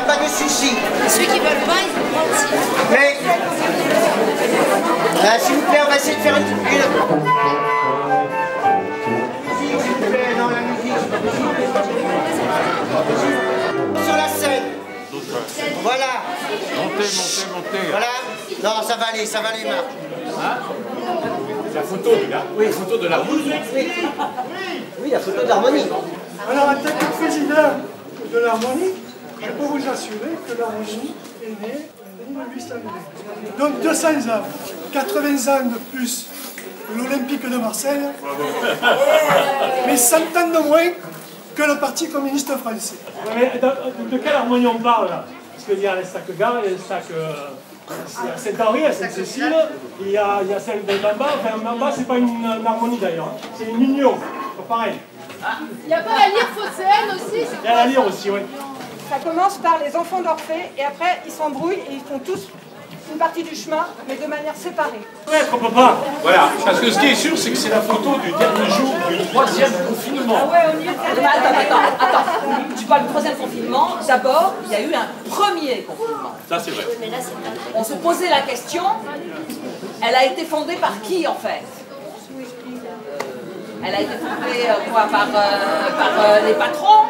a pas de souci. Ceux qui veulent pas, ils vont pas aussi. Mais, s'il vous plaît, on va essayer de faire une... S'il vous plaît, non, la musique. Sur la scène. Voilà. Montez. Voilà. Non, ça va aller, Marc. Hein? La photo de l'harmonie. Oui, la photo d'harmonie. Alors, en tant que président de l'harmonie, je peux vous assurer que l'harmonie est née en 1800. Donc 200 ans, 80 ans de plus que l'Olympique de Marseille, mais 100 ans de moins que le Parti communiste français. Mais de quelle harmonie on parle là? Parce qu'il y a les sacs gare, il y a les sacs Saint-Henri, à Sainte-Cécile, il y a celle de Mamba. Enfin, Mamba, c'est pas une harmonie d'ailleurs, hein. C'est une union, c'est pareil. Il n'y a pas la lyre phocéenne aussi? Il y a la lyre aussi, oui. Ça commence par les enfants d'Orphée et après ils s'embrouillent et ils font tous une partie du chemin, mais de manière séparée. Ouais, on peut pas. Voilà, parce que ce qui est sûr, c'est que c'est la photo du dernier jour du 3e confinement. Ah ouais, on y est. Attends. Tu parles du 3e confinement. D'abord, il y a eu un premier confinement. Ça, c'est vrai. On se posait la question, elle a été fondée par qui en fait? Elle a été fondée par les patrons?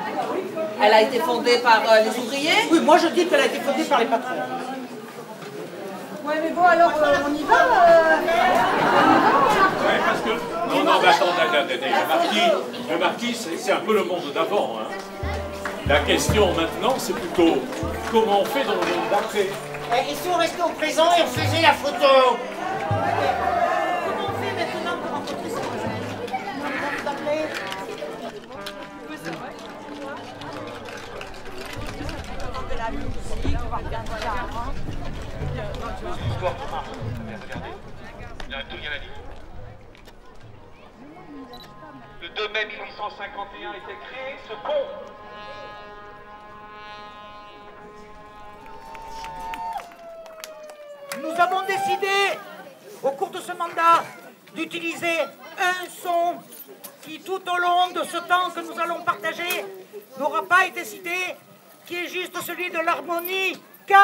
Elle a été fondée par les ouvriers? Oui, moi je dis qu'elle a été fondée par les patrons. Ouais, mais bon, alors on y va. Ouais, parce que... Non, mais attendez. Le marquis, c'est un peu le monde d'avant. Hein. La question maintenant, c'est plutôt comment on fait dans le monde d'après. Et si on restait au présent et on faisait la photo? Comment on fait maintenant pour rencontrer ces gens? Le 2 mai 1851 était créé ce pont. Nous avons décidé, au cours de ce mandat, d'utiliser un son qui, tout au long de ce temps que nous allons partager, n'aura pas été cité, qui est juste celui de l'harmonie K.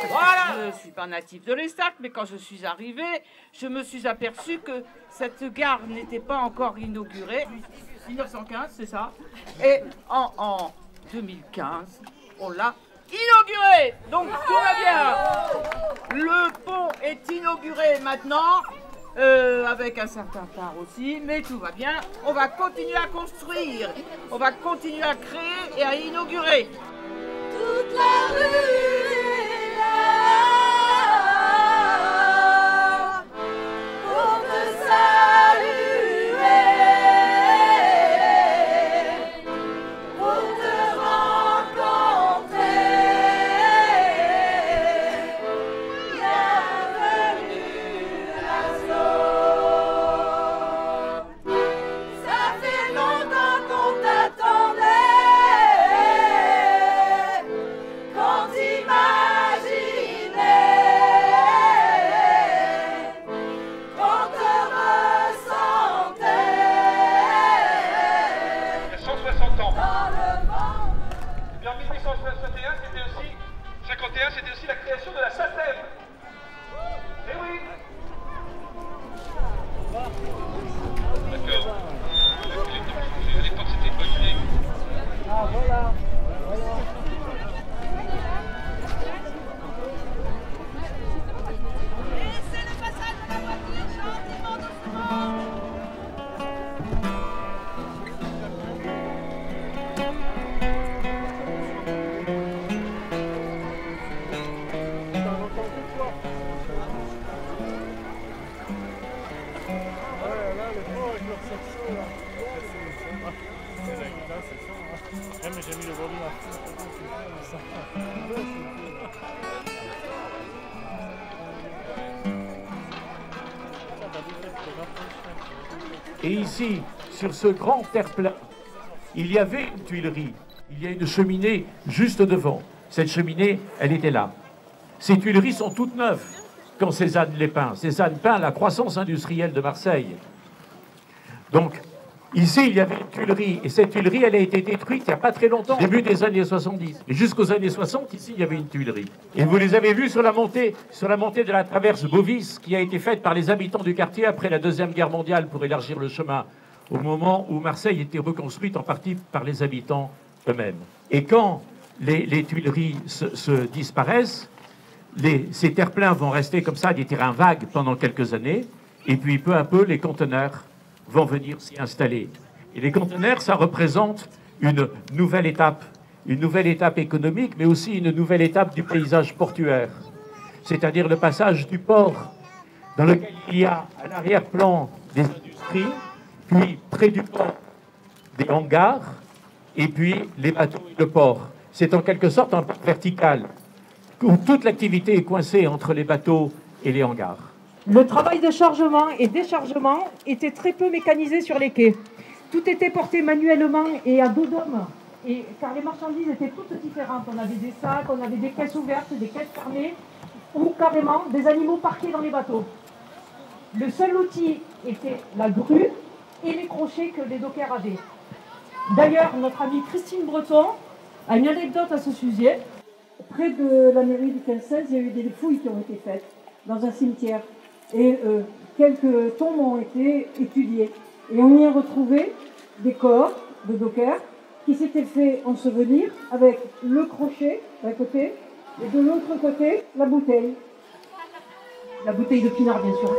Voilà. Je ne suis pas natif de l'Estac, mais quand je suis arrivée, je me suis aperçue que cette gare n'était pas encore inaugurée. 1915, c'est ça. Et en 2015, on l'a inaugurée. Donc tout va bien. Le pont est inauguré maintenant, avec un certain retard aussi, mais tout va bien. On va continuer à construire, on va continuer à créer et à inaugurer. Toute la rue est là pour te saluer, pour te rencontrer. Bienvenue à Sceaux. Ça fait longtemps qu'on t'attendait. Quand t'imaginais, quand te ressentais. Il y a 160 ans. Dans le vent. Et bien en 1851, c'était aussi la création de la SACEM. Eh oui. D'accord. À l'époque, c'était une bonne idée. Ah voilà. Laissez le passage de la voiture gentiment doucement. Mais j'ai mis le volume à fond. Et ici, sur ce grand terre-plein, il y avait une tuilerie. Il y a une cheminée juste devant. Cette cheminée, elle était là. Ces tuileries sont toutes neuves quand Cézanne les peint. Cézanne peint la croissance industrielle de Marseille. Donc, Ici, il y avait une tuilerie, et cette tuilerie, elle a été détruite il n'y a pas très longtemps, début des années 70. Et jusqu'aux années 60, ici, il y avait une tuilerie. Et vous les avez vus sur la montée de la traverse Bovis, qui a été faite par les habitants du quartier après la Deuxième Guerre mondiale pour élargir le chemin, au moment où Marseille était reconstruite en partie par les habitants eux-mêmes. Et quand les tuileries se disparaissent, ces terre-pleins vont rester comme ça, des terrains vagues pendant quelques années, et puis peu à peu, les conteneurs vont venir s'y installer. Et les conteneurs, ça représente une nouvelle étape économique, mais aussi une nouvelle étape du paysage portuaire. C'est-à-dire le passage du port, dans lequel il y a à l'arrière-plan des industries, puis près du port des hangars, et puis les bateaux et le port. C'est en quelque sorte un port vertical, où toute l'activité est coincée entre les bateaux et les hangars. Le travail de chargement et déchargement était très peu mécanisé sur les quais. Tout était porté manuellement et à dos d'homme, car les marchandises étaient toutes différentes. On avait des sacs, on avait des caisses ouvertes, des caisses fermées, ou carrément des animaux parqués dans les bateaux. Le seul outil était la grue et les crochets que les dockers avaient. D'ailleurs, notre amie Christine Breton a une anecdote à ce sujet. Près de la mairie du 15-16, il y a eu des fouilles qui ont été faites dans un cimetière. Et quelques tombes ont été étudiées. Et on y a retrouvé des corps de dockers qui s'étaient fait ensevelir avec le crochet d'un côté et de l'autre côté, la bouteille. La bouteille de pinard, bien sûr.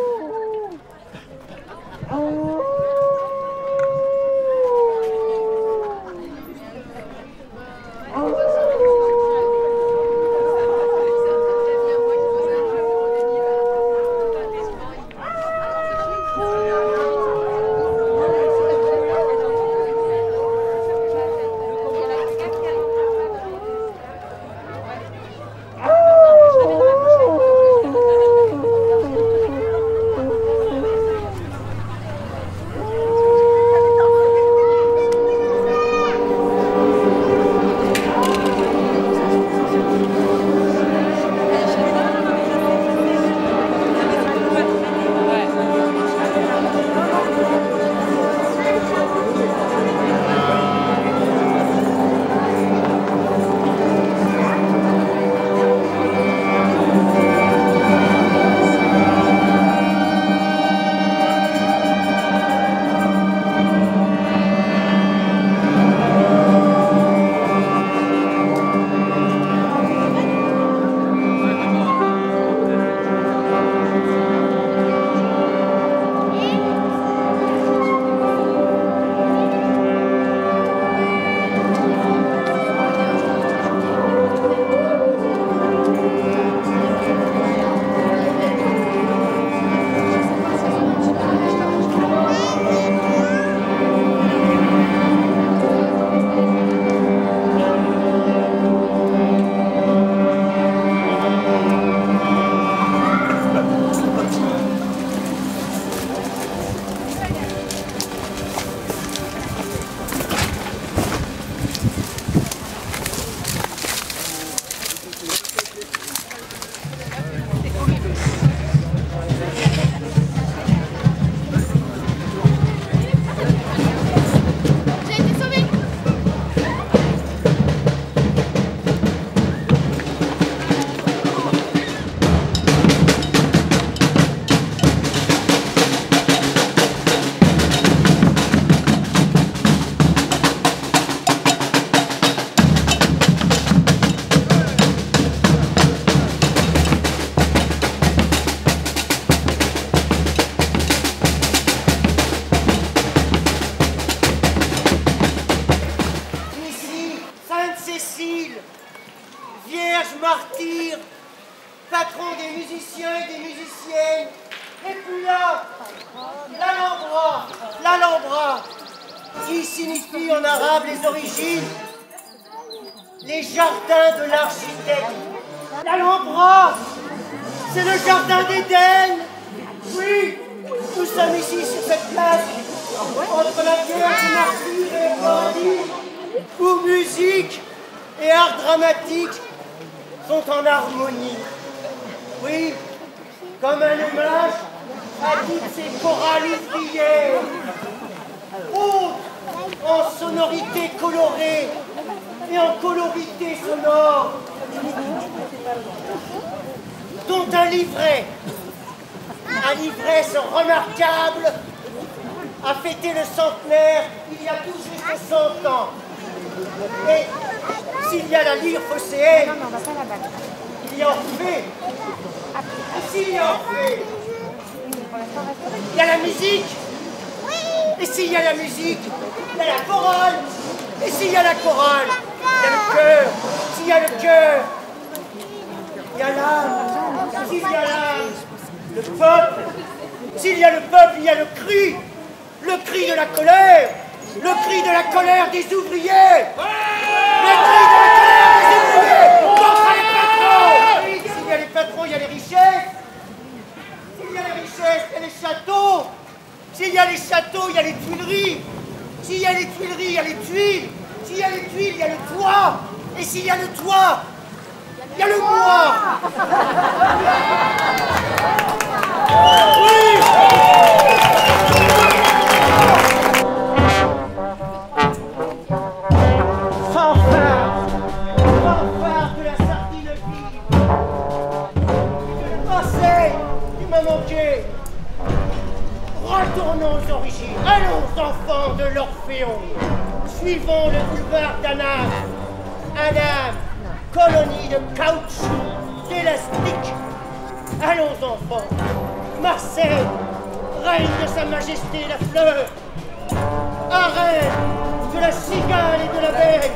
Vierge martyre, patron des musiciens et des musiciennes, et puis là, l'Alhambra, qui signifie en arabe les origines, les jardins de l'architecte. L'Alhambra, c'est le jardin d'Éden. Oui, nous sommes ici sur cette place, entre la Vierge martyre et Gandhi, où musique et art dramatique sont en harmonie. Oui, comme un hommage à toutes ces chorales ouvrières. haute en sonorité colorée et en colorité sonore, dont un livret remarquable, a fêté le centenaire il y a tout juste 100 ans. Et s'il y a la lyre phocéenne, il y a Orphée. Et s'il y a Orphée, il y a la musique. Et s'il y a la musique, il y a la chorale. Et s'il y a la chorale, il y a le cœur. S'il y a le cœur, il y a l'âme. S'il y a l'âme, le peuple. S'il y a le peuple, il y a le cri de la colère. Le cri de la colère des ouvriers. Le cri de la colère des ouvriers contre les patrons. S'il y a les patrons, il y a les richesses. S'il y a les richesses, il y a les châteaux. S'il y a les châteaux, il y a les Tuileries. S'il y a les Tuileries, il y a les tuiles. S'il y a les tuiles, il y a le toit. Et s'il y a le toit, il y a le moi. Oui. Fanfare de la sardine vive. Assez, il m'a manqué. Retournons aux origines. Allons, enfants de l'Orphéon. Suivons le boulevard d'Anam. Anam, colonie de caoutchouc, d'élastique. Allons, enfants. Marseille, reine de sa majesté la fleur. Arène de la cigale et de l'abeille.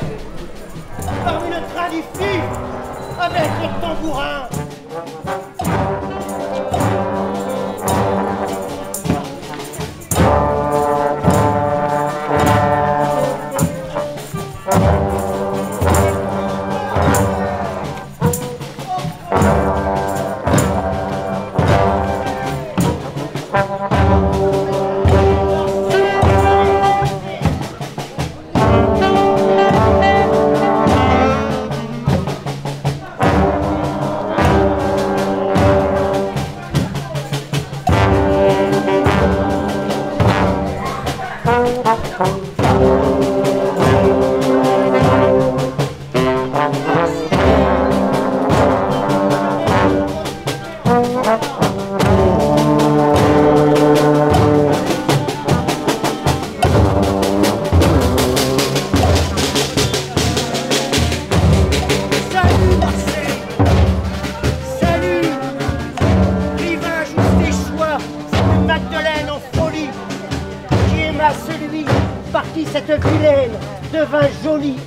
Parmi le train du fil, avec le tambourin.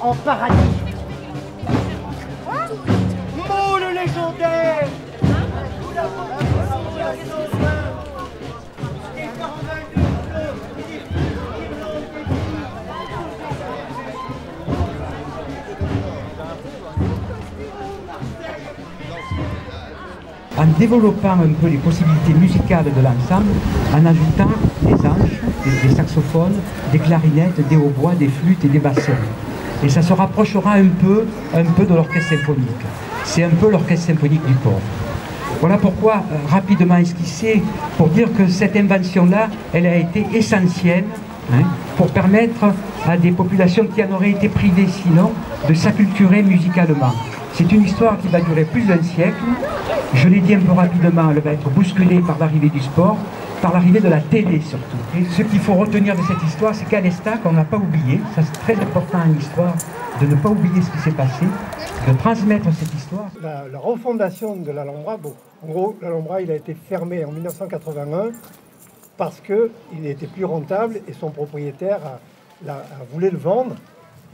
En paradis. Mots le légendaire. Nous l'avons ensemble à 120. Des caravelles de fleurs et des en développant un peu les possibilités musicales de l'ensemble, en ajoutant des anges, des saxophones, des clarinettes, des hautbois, des flûtes et des bassins. Et ça se rapprochera un peu de l'orchestre symphonique. C'est un peu l'orchestre symphonique du port. Voilà pourquoi, rapidement esquissé, pour dire que cette invention-là, elle a été essentielle pour permettre à des populations qui en auraient été privées sinon de s'acculturer musicalement. C'est une histoire qui va durer plus d'un siècle. Je l'ai dit un peu rapidement, elle va être bousculée par l'arrivée du sport, par l'arrivée de la télé surtout. Et ce qu'il faut retenir de cette histoire, c'est qu'à l'Estac, on n'a pas oublié, ça c'est très important en histoire, de ne pas oublier ce qui s'est passé, de transmettre cette histoire. La refondation de l'Alhambra, bon, en gros, l'Alhambra il a été fermé en 1981 parce qu'il était plus rentable et son propriétaire voulait le vendre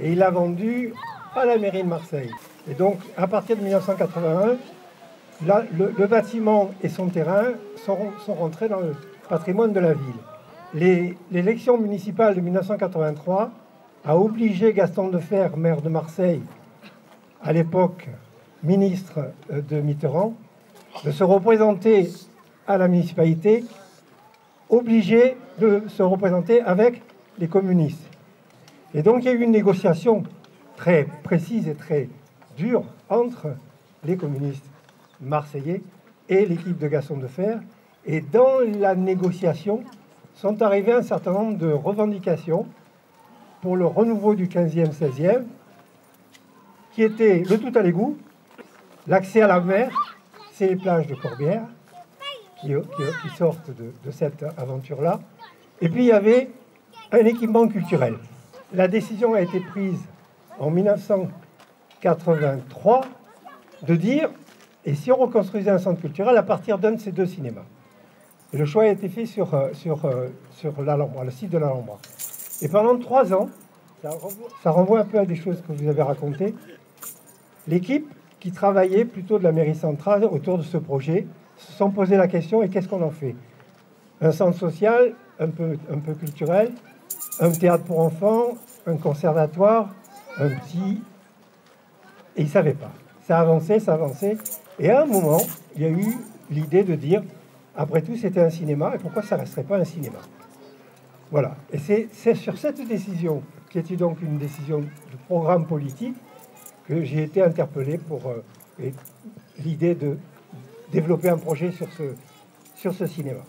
et il l'a vendu à la mairie de Marseille. Et donc, à partir de 1981, là, le bâtiment et son terrain sont rentrés dans le patrimoine de la ville. L'élection municipale de 1983 a obligé Gaston Defferre, maire de Marseille, à l'époque ministre de Mitterrand, de se représenter à la municipalité, obligé de se représenter avec les communistes. Et donc il y a eu une négociation très précise et très dure entre les communistes marseillais et l'équipe de Gaston Defferre. Et dans la négociation, sont arrivées un certain nombre de revendications pour le renouveau du 15e, 16e, qui était le tout à l'égout, l'accès à la mer, c'est les plages de Corbière qui sortent de cette aventure-là. Et puis il y avait un équipement culturel. La décision a été prise en 1983 de dire, et si on reconstruisait un centre culturel à partir d'un de ces deux cinémas. Et le choix a été fait sur l'Alhambra, le site de l'Alhambra. Et pendant 3 ans, ça renvoie un peu à des choses que vous avez racontées, l'équipe qui travaillait plutôt de la mairie centrale autour de ce projet se sont posé la question, et qu'est-ce qu'on en fait? Un centre social, un peu culturel, un théâtre pour enfants, un conservatoire, un petit... Et ils ne savaient pas. Ça avançait. Et à un moment, il y a eu l'idée de dire, après tout, c'était un cinéma, et pourquoi ça ne resterait pas un cinéma? Voilà. Et c'est sur cette décision, qui était donc une décision de programme politique, que j'ai été interpellé pour l'idée de développer un projet sur ce cinéma.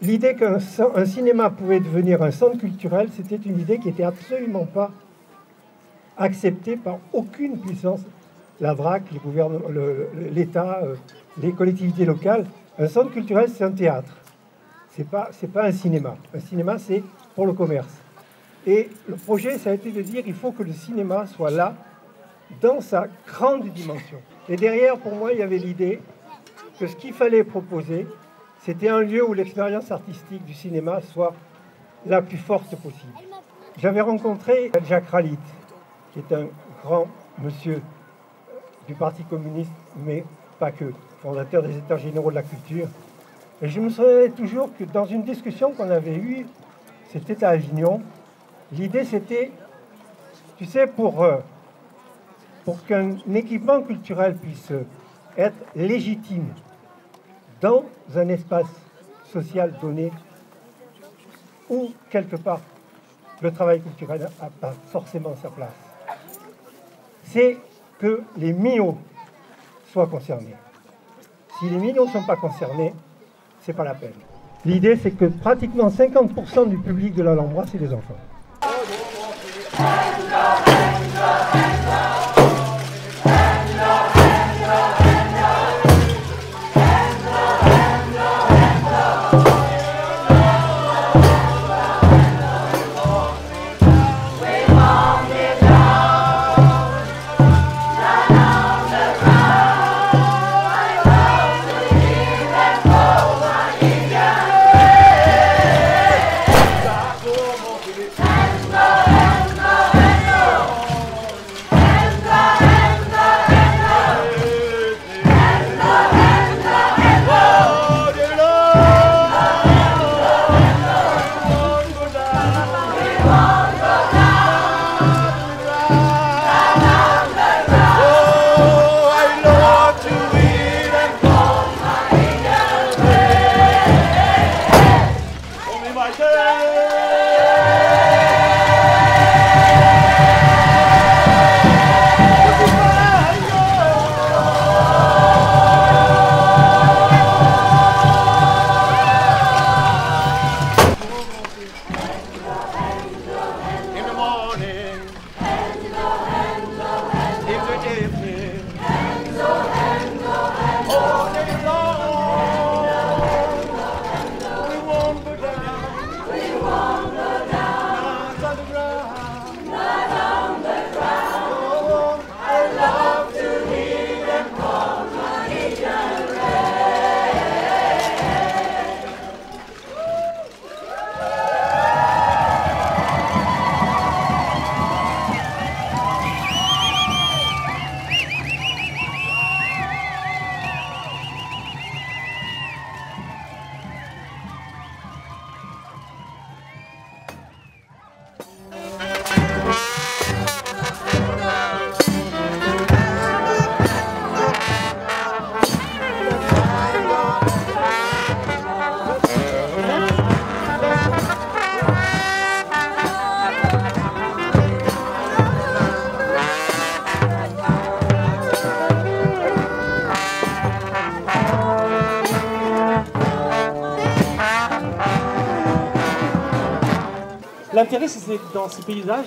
L'idée qu'un cinéma pouvait devenir un centre culturel, c'était une idée qui n'était absolument pas acceptée par aucune puissance. La DRAC, les gouvernements, l'État, les collectivités locales. Un centre culturel, c'est un théâtre. C'est pas un cinéma. Un cinéma, c'est pour le commerce. Et le projet, ça a été de dire il faut que le cinéma soit là, dans sa grande dimension. Et derrière, pour moi, il y avait l'idée que ce qu'il fallait proposer, c'était un lieu où l'expérience artistique du cinéma soit la plus forte possible. J'avais rencontré Jacques Ralit, qui est un grand monsieur du Parti communiste, mais pas que, fondateur des États généraux de la culture. Et je me souviens toujours que dans une discussion qu'on avait eue, c'était à Avignon, l'idée c'était, tu sais, pour qu'un équipement culturel puisse être légitime dans un espace social donné, où quelque part le travail culturel n'a pas forcément sa place, c'est que les minots soient concernés. Si les minots ne sont pas concernés, c'est pas la peine. L'idée, c'est que pratiquement 50% du public de l'Alhambra, c'est les enfants. l'intérêt dans ces paysages,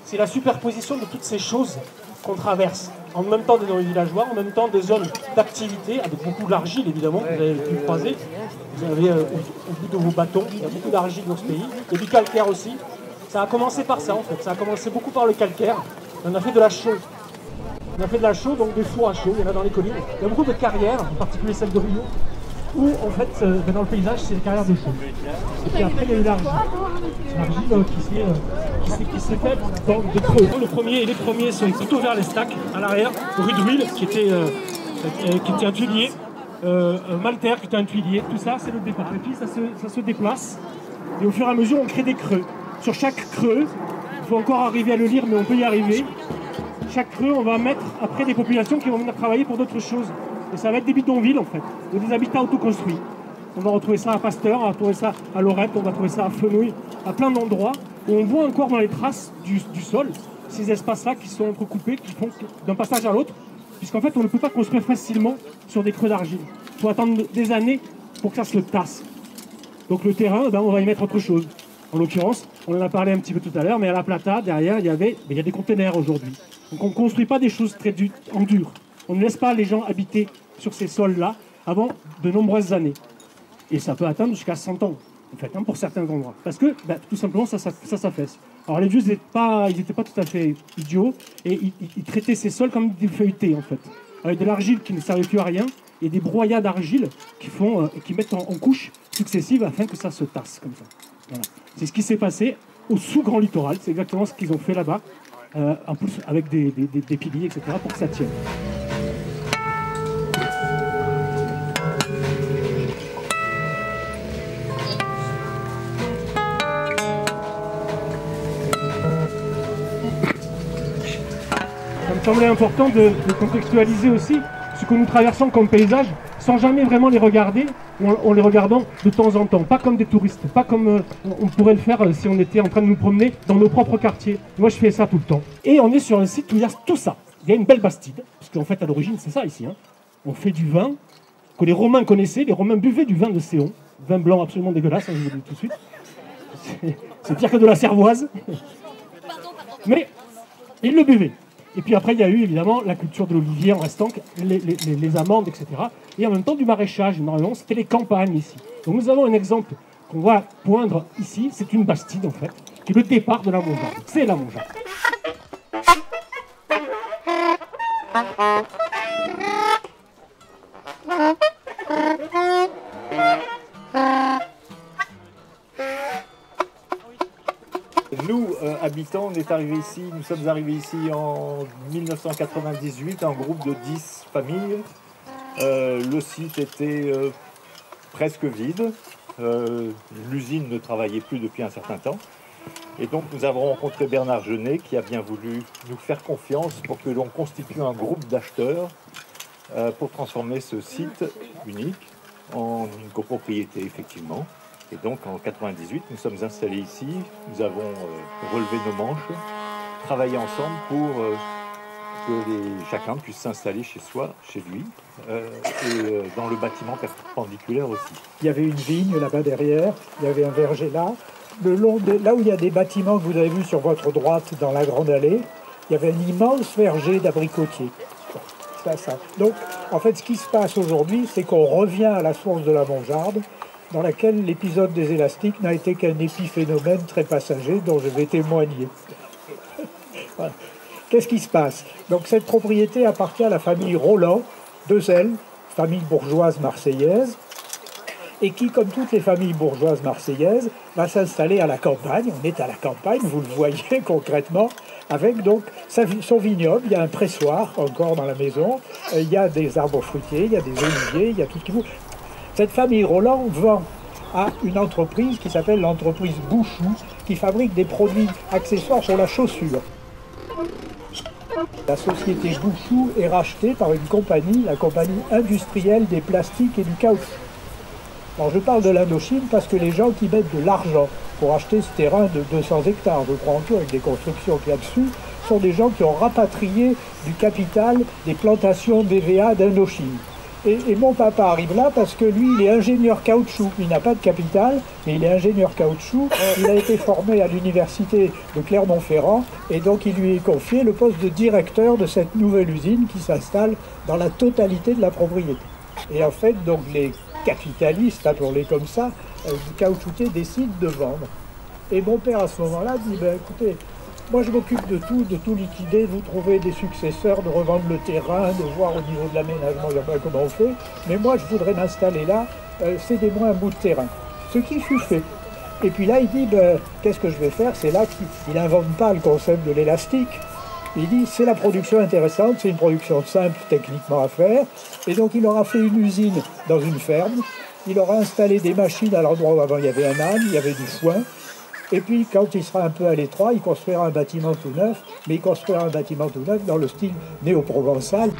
c'est la superposition de toutes ces choses qu'on traverse. En même temps des zones villageois, en même temps des zones d'activité, avec beaucoup d'argile évidemment, que vous avez pu croiser. Vous avez au bout de vos bâtons, il y a beaucoup d'argile dans ce pays. Il y a du calcaire aussi. Ça a commencé par ça en fait, ça a commencé beaucoup par le calcaire. On a fait de la chaux. On a fait de la chaux, donc des fours à chaux, il y en a dans les collines. Il y a beaucoup de carrières, en particulier celle de Rio, où en fait, dans le paysage, c'est les carrières de chaux. Et puis après, il y a eu l'argile. L'argile qui s'est faite dans des creux. Les premiers sont plutôt vers les stacks, à l'arrière. Rue de Huile, qui était un tuilier. Malter, qui était un tuilier. Tout ça, c'est le départ. Et puis, ça se déplace. Et au fur et à mesure, on crée des creux. Sur chaque creux, il faut encore arriver à le lire, mais on peut y arriver. Chaque creux, on va mettre après des populations qui vont venir travailler pour d'autres choses. Et ça va être des bidonvilles en fait, ou des habitats autoconstruits. On va retrouver ça à Pasteur, on va retrouver ça à Lorette, on va trouver ça à Fenouil, à plein d'endroits où on voit encore dans les traces du sol ces espaces-là qui sont entrecoupés, qui font d'un passage à l'autre, puisqu'en fait on ne peut pas construire facilement sur des creux d'argile. Il faut attendre des années pour que ça se tasse. Donc le terrain, on va y mettre autre chose. En l'occurrence, on en a parlé un petit peu tout à l'heure, mais à La Plata, derrière, il y a des containers aujourd'hui. Donc on ne construit pas des choses très en dur. On ne laisse pas les gens habiter sur ces sols-là avant de nombreuses années. Et ça peut atteindre jusqu'à 100 ans, en fait, pour certains endroits. Parce que, tout simplement, ça s'affaisse. Alors les vieux, ils n'étaient pas tout à fait idiots, et ils traitaient ces sols comme des feuilletés, en fait. Avec de l'argile qui ne servait plus à rien, et des broyats d'argile qui mettent en couches successives afin que ça se tasse, comme ça. Voilà. C'est ce qui s'est passé au sous-grand littoral, c'est exactement ce qu'ils ont fait là-bas, en plus avec des piliers, etc., pour que ça tienne. Ça me semblait important de contextualiser aussi ce que nous traversons comme paysage, sans jamais vraiment les regarder, ou en les regardant de temps en temps, pas comme des touristes, pas comme on pourrait le faire si on était en train de nous promener dans nos propres quartiers. Moi je fais ça tout le temps. Et on est sur un site où il y a tout ça. Il y a une belle bastide, parce qu'en fait à l'origine c'est ça ici. Hein. On fait du vin que les Romains connaissaient, les Romains buvaient du vin de Céon, vin blanc absolument dégueulasse, hein, je vous le dis tout de suite. C'est pire que de la cervoise. Mais ils le buvaient. Et puis après, il y a eu évidemment la culture de l'olivier en restant, les amandes, etc. Et en même temps du maraîchage. Normalement, c'était les campagnes ici. Donc nous avons un exemple qu'on va poindre ici. C'est une bastide en fait, qui est le départ de la Mongeard. C'est la Mongeard. Nous, habitants, nous sommes arrivés ici en 1998, un groupe de 10 familles. Le site était presque vide. L'usine ne travaillait plus depuis un certain temps. Et donc nous avons rencontré Bernard Genet qui a bien voulu nous faire confiance pour que l'on constitue un groupe d'acheteurs pour transformer ce site unique en une copropriété, effectivement. Et donc en 1998, nous sommes installés ici, nous avons relevé nos manches, travaillé ensemble pour que chacun puisse s'installer chez soi, chez lui, et dans le bâtiment perpendiculaire aussi. Il y avait une vigne là-bas derrière, il y avait un verger là. Le long de, là où il y a des bâtiments que vous avez vus sur votre droite dans la grande allée, il y avait un immense verger d'abricotiers. Ça. Donc en fait ce qui se passe aujourd'hui, c'est qu'on revient à la source de la Mongearde, dans laquelle l'épisode des élastiques n'a été qu'un épiphénomène très passager dont je vais témoigner. Voilà. Qu'est-ce qui se passe? Donc cette propriété appartient à la famille Roland de Zell, famille bourgeoise marseillaise, et qui, comme toutes les familles bourgeoises marseillaises, va s'installer à la campagne. On est à la campagne, vous le voyez concrètement, avec donc son vignoble. Il y a un pressoir encore dans la maison, il y a des arbres fruitiers, il y a des oliviers, il y a tout ce qu'il faut. Cette famille Roland vend à une entreprise qui s'appelle l'entreprise Bouchou, qui fabrique des produits accessoires pour la chaussure. La société Bouchou est rachetée par une compagnie, la compagnie industrielle des plastiques et du caoutchouc. Alors je parle de l'Indochine parce que les gens qui mettent de l'argent pour acheter ce terrain de 200 hectares, je crois en tout, avec des constructions qu'il y a dessus, sont des gens qui ont rapatrié du capital des plantations d'EVA d'Indochine. Et mon papa arrive là parce que lui, il est ingénieur caoutchouc. Il n'a pas de capital, mais il est ingénieur caoutchouc. Il a été formé à l'université de Clermont-Ferrand et donc il lui est confié le poste de directeur de cette nouvelle usine qui s'installe dans la totalité de la propriété. Et en fait, donc les capitalistes, appelons-les comme ça, caoutchoutiers décident de vendre. Et mon père à ce moment-là dit, ben, écoutez, moi je m'occupe de tout liquider, vous trouvez des successeurs, de revendre le terrain, de voir au niveau de l'aménagement comment on fait, mais moi je voudrais m'installer là, cédez-moi un bout de terrain. Ce qui fut fait. Et puis là il dit, ben, qu'est-ce que je vais faire? C'est là qu'il n'invente pas le concept de l'élastique. Il dit, c'est la production intéressante, c'est une production simple techniquement à faire, et donc il aura fait une usine dans une ferme, il aura installé des machines à l'endroit où avant il y avait un âne, il y avait du foin. Et puis, quand il sera un peu à l'étroit, il construira un bâtiment tout neuf, mais il construira un bâtiment tout neuf dans le style néo-provençal.